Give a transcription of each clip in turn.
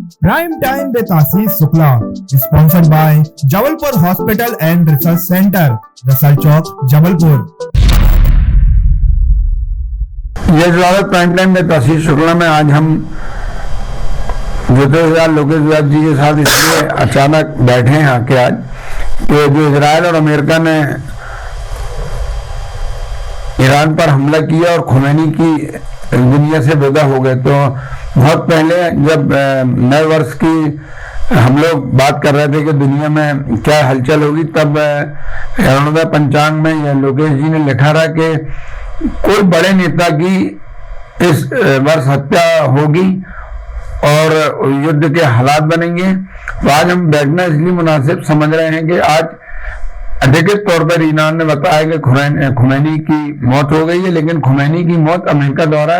Prime Time with Ashish Shukla, sponsored by Jabalpur Hospital and Research Center, Russell Chowk, Jabalpur. ये स्वागत prime time में आशीष शुक्ला में। आज हम ज्योतिष लोकेश व्यास जी के साथ इसलिए अचानक बैठे हैं आके आज कि जो इजराइल और अमेरिका ने ईरान पर हमला किया और खुमैनी की दुनिया से विदा हो गए, तो बहुत पहले जब नए वर्ष की हम लोग बात कर रहे थे कि दुनिया में क्या हलचल होगी, तब अरुणोदय पंचांग में लोकेश जी ने लिखा रहा कि कोई बड़े नेता की इस वर्ष हत्या होगी और युद्ध के हालात बनेंगे। तो आज हम बैठना इसलिए मुनासिब समझ रहे हैं कि आज अधिकृत तौर पर ईरान ने बताया कि खुमैनी की मौत हो गई है, लेकिन खुमैनी की मौत अमेरिका द्वारा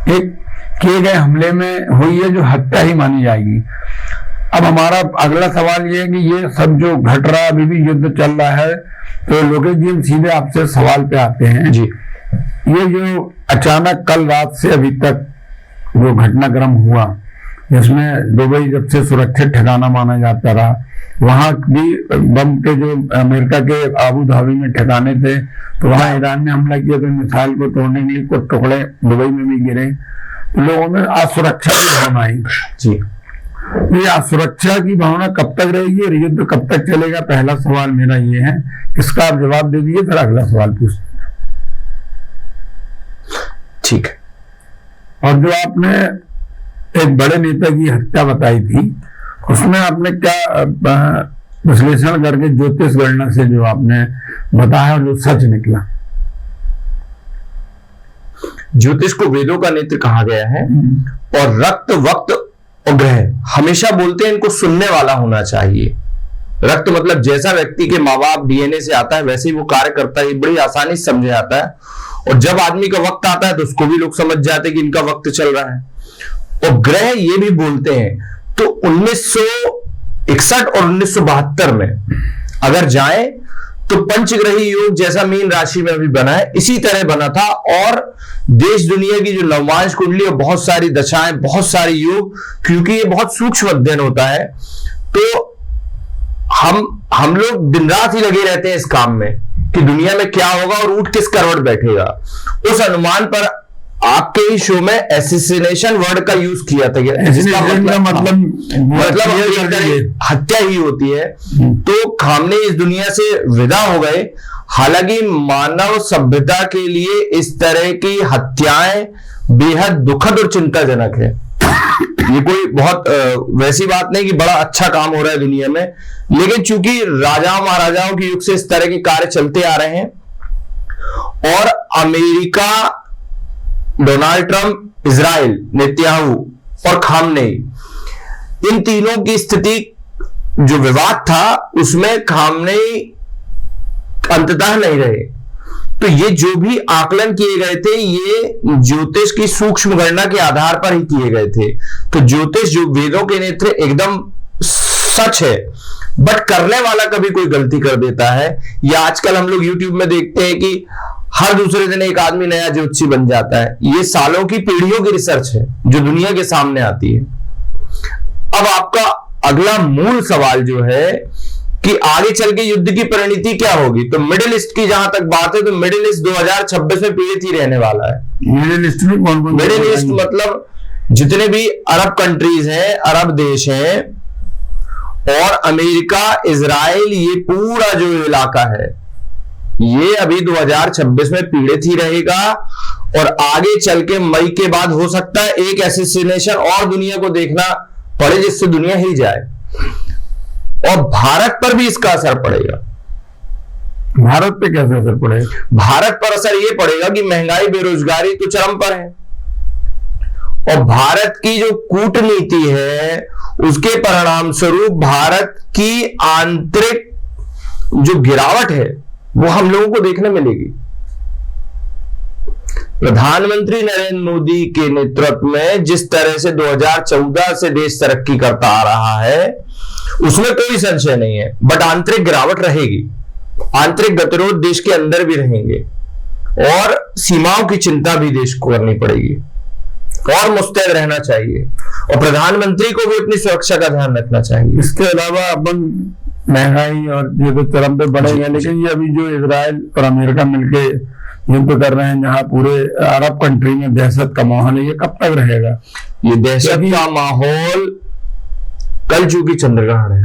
एक किए गए हमले में हुई है जो हत्या ही मानी जाएगी। अब हमारा अगला सवाल ये है कि ये सब जो घट रहा है, अभी भी युद्ध चल रहा है, तो लोकेश जी हम सीधे आपसे सवाल पे आते हैं जी। ये जो अचानक कल रात से अभी तक जो घटनाक्रम हुआ, जिसमें दुबई जब से सुरक्षित ठिकाना माना जाता रहा, वहां भी बम के जो अमेरिका के आबू धाबी में ठिकाने थे, तो वहां ईरान ने हमला किया, तो मिसाइल को तोड़ने के लिए कुछ टुकड़े दुबई में भी गिरे, तो लोगों में असुरक्षा की भावना आई जी। ये असुरक्षा की भावना कब तक रहेगी और युद्ध कब तक चलेगा, पहला सवाल मेरा ये है। इसका आप जवाब दे दीजिए, फिर अगला सवाल पूछते हैं। ठीक है। और जो आपने एक बड़े नेता की हत्या बताई थी, उसमें आपने क्या विश्लेषण करके ज्योतिष गणना से जो आपने बताया और जो सच निकला? ज्योतिष को वेदों का नेत्र कहा गया है और रक्त, वक्त और ग्रह हमेशा बोलते हैं इनको सुनने वाला होना चाहिए। रक्त मतलब जैसा व्यक्ति के माँ बाप डीएनए से आता है वैसे ही वो कार्य करता है, बड़ी आसानी से समझ आता है। और जब आदमी का वक्त आता है तो उसको भी लोग समझ जाते हैं कि इनका वक्त चल रहा है। और ग्रह ये भी बोलते हैं। तो 1961 और 1972 में अगर जाए तो पंचग्रही योग जैसा मीन राशि में अभी बना है, इसी तरह बना था। और देश दुनिया की जो नवमांश कुंडली और बहुत सारी दशाएं, बहुत सारे योग, क्योंकि ये बहुत सूक्ष्म अध्ययन होता है, तो हम लोग दिन रात ही लगे रहते हैं इस काम में कि दुनिया में क्या होगा और ऊंट किस करवट बैठेगा। उस अनुमान पर आपके ही शो में एसिसिनेशन वर्ड का यूज किया था। मतलब हत्या ही होती है। तो खामने इस दुनिया से विदा हो गए। हालांकि मानव सभ्यता के लिए इस तरह की हत्याएं बेहद दुखद और चिंताजनक है। ये कोई बहुत वैसी बात नहीं कि बड़ा अच्छा काम हो रहा है दुनिया में, लेकिन चूंकि राजाओं महाराजाओं के युग से इस तरह के कार्य चलते आ रहे हैं और America, Donald Trump, Israel, Netanyahu और खामनेई, इन तीनों की स्थिति जो विवाद था उसमें खामनेई अंततः नहीं रहे। तो ये जो भी आकलन किए गए थे ये ज्योतिष की सूक्ष्म गणना के आधार पर ही किए गए थे। तो ज्योतिष जो वेदों के नेत्र एकदम सच है, बट करने वाला कभी कोई गलती कर देता है। या आजकल हम लोग यूट्यूब में देखते हैं कि हर दूसरे दिन एक आदमी नया ज्योतिषी बन जाता है। ये सालों की, पीढ़ियों की रिसर्च है जो दुनिया के सामने आती है। अब आपका अगला मूल सवाल जो है कि आगे चल के युद्ध की परिणति क्या होगी, तो मिडिल ईस्ट की जहां तक बात है तो मिडिल ईस्ट 2026 में पीड़ित ही रहने वाला है। मिडिल ईस्ट में कौन-कौन? मिडिल ईस्ट मतलब जितने भी अरब कंट्रीज हैं, अरब देश हैं और अमेरिका, इजराइल, ये पूरा जो इलाका है ये अभी 2026 में पीड़ित ही रहेगा। और आगे चल के मई के बाद हो सकता है एक एसेसिनेशन और दुनिया को देखना पड़े जिससे दुनिया हिल जाए। और भारत पर भी इसका असर पड़ेगा। भारत पे कैसे असर पड़ेगा? भारत पर असर यह पड़ेगा कि महंगाई, बेरोजगारी तो चरम पर है और भारत की जो कूटनीति है उसके परिणाम स्वरूप भारत की आंतरिक जो गिरावट है वो हम लोगों को देखने मिलेगी। प्रधानमंत्री नरेंद्र मोदी के नेतृत्व में जिस तरह से 2014 से देश तरक्की करता आ रहा है उसमें कोई संशय नहीं है, बट आंतरिक गिरावट रहेगी। आंतरिक गतिरोध देश के अंदर भी रहेंगे और सीमाओं की चिंता भी देश को करनी पड़ेगी। और मुस्तैद रहना चाहिए और प्रधानमंत्री को भी अपनी सुरक्षा का ध्यान रखना चाहिए। इसके अलावा अपन महंगाई और ये तो चरम पे बढ़ेगा, लेकिन ये अभी जो इजराइल और अमेरिका मिलके युद्ध कर रहे हैं, जहाँ पूरे अरब कंट्री में दहशत का माहौल है, ये कब तक रहेगा? ये दहशत का माहौल कल चूंकि चंद्रग्रहण है,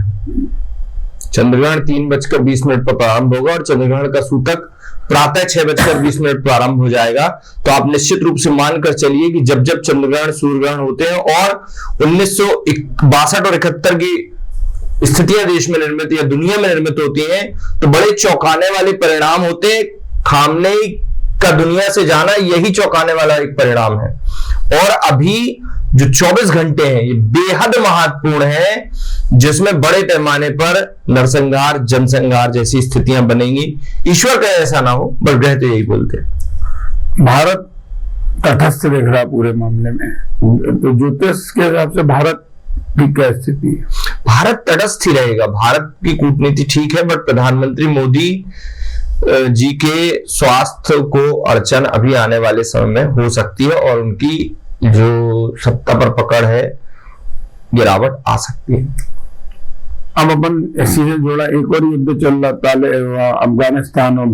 चंद्रग्रहण 3:20 पर प्रारंभ होगा और चंद्रग्रहण का सूतक प्रातः 6:20 प्रारंभ हो जाएगा। तो आप निश्चित रूप से मानकर चलिए कि जब जब चंद्रग्रहण सूर्यग्रहण होते हैं और 1962 और 71 की स्थितियां देश में निर्मित या दुनिया में निर्मित होती हैं, तो बड़े चौंकाने वाले परिणाम होते हैं। खामनेई का दुनिया से जाना यही चौंकाने वाला एक परिणाम है। और अभी जो 24 घंटे हैं ये बेहद महत्वपूर्ण है, जिसमें बड़े पैमाने पर नरसंहार जनसंहार जैसी स्थितियां बनेंगी। ईश्वर का ऐसा ना हो, बट ग्रह तो यही बोलते हैं। भारत तटस्थ दिख रहा पूरे मामले में, तो ज्योतिष के हिसाब से भारत की क्या स्थिति है? भारत तटस्थ ही रहेगा। भारत की कूटनीति ठीक है, बट प्रधानमंत्री मोदी जी के स्वास्थ्य को अड़चन अभी आने वाले समय में हो सकती है और उनकी जो सत्ता पर पकड़ है गिरावट आ सकती है। अब अपन इसी से जोड़ा एक और युद्ध चल रहा अफगानिस्तान और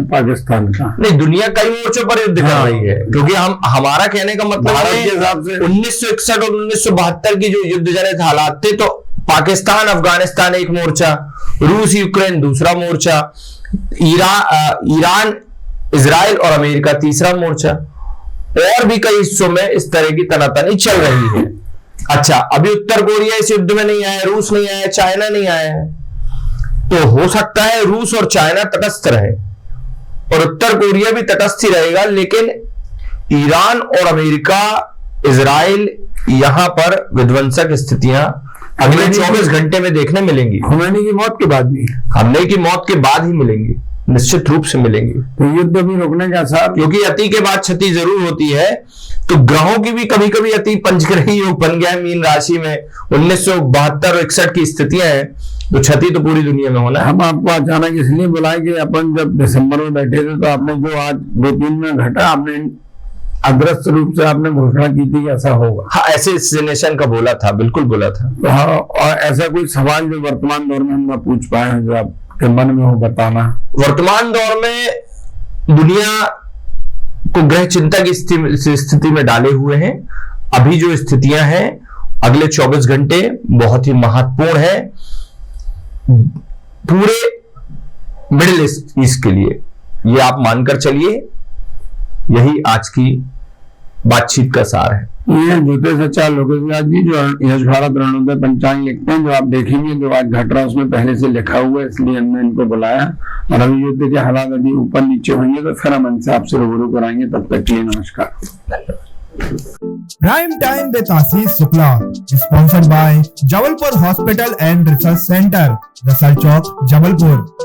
पाकिस्तान का। नहीं, दुनिया कई मोर्चों पर युद्ध कर रही है, क्योंकि हमारा कहने का मतलब भारत के हिसाब से 1961 और 1972 की जो युद्ध जनित हालात थे, तो पाकिस्तान अफगानिस्तान एक मोर्चा, रूस यूक्रेन दूसरा मोर्चा, ईरान इजराइल और अमेरिका तीसरा मोर्चा, और भी कई हिस्सों में इस तरह की तनातनी चल रही है। अच्छा, अभी उत्तर कोरिया इस युद्ध में नहीं आया, रूस नहीं आया, चाइना नहीं आया है, तो हो सकता है रूस और चाइना तटस्थ रहे और उत्तर कोरिया भी तटस्थ ही रहेगा, लेकिन ईरान और अमेरिका इजराइल यहां पर विध्वंसक स्थितियां अगले 24 घंटे में देखने मिलेंगी। खुमैनी की मौत के बाद भी, हमने की मौत के बाद ही मिलेंगी, निश्चित रूप से मिलेंगी। तो युद्ध भी रोकने का साथ, क्योंकि अति के बाद क्षति जरूर होती है, तो ग्रहों की भी कभी कभी अति पंचग्रही योग बन गया है मीन राशि में। 1972 और 61 की स्थितियां हैं, तो क्षति तो पूरी दुनिया में होना है। हम आपको अचानक इसलिए बुलाए कि अपन जब दिसंबर में बैठे थे, तो आपने जो आज 2-3 में घटा, आपने अदृश्य रूप से आपने घोषणा की थी कि ऐसा होगा। हाँ, ऐसे सिचुएशन का बोला था, बिल्कुल बोला था। तो हाँ, और ऐसा कोई सवाल जो वर्तमान दौर में हम ना पूछ पाए हैं, जो आपके मन में हो बताना। वर्तमान दौर में दुनिया को ग्रह चिंता की स्थिति में डाले हुए हैं। अभी जो स्थितियां हैं अगले 24 घंटे बहुत ही महत्वपूर्ण है पूरे मिडिल ईस्ट के लिए, ये आप मानकर चलिए। यही आज की बातचीत का सार है। ये ज्योतिष आचार्य लोकेश जी जो यश भारत रणोदय पंचांग लिखते हैं, जो आप देखेंगे जो आज घट रहा है उसमें पहले से लिखा हुआ है, इसलिए हमने इनको बुलाया। और अभी युद्ध के हालात यदि ऊपर नीचे होंगे तो फिर हम इनसे आपसे रूबरू कराएंगे। तब तक के लिए नमस्कार। Prime time with Ashish Shukla, sponsored by Jabalpur hospital and research centre, Russell Chowk, Jabalpur.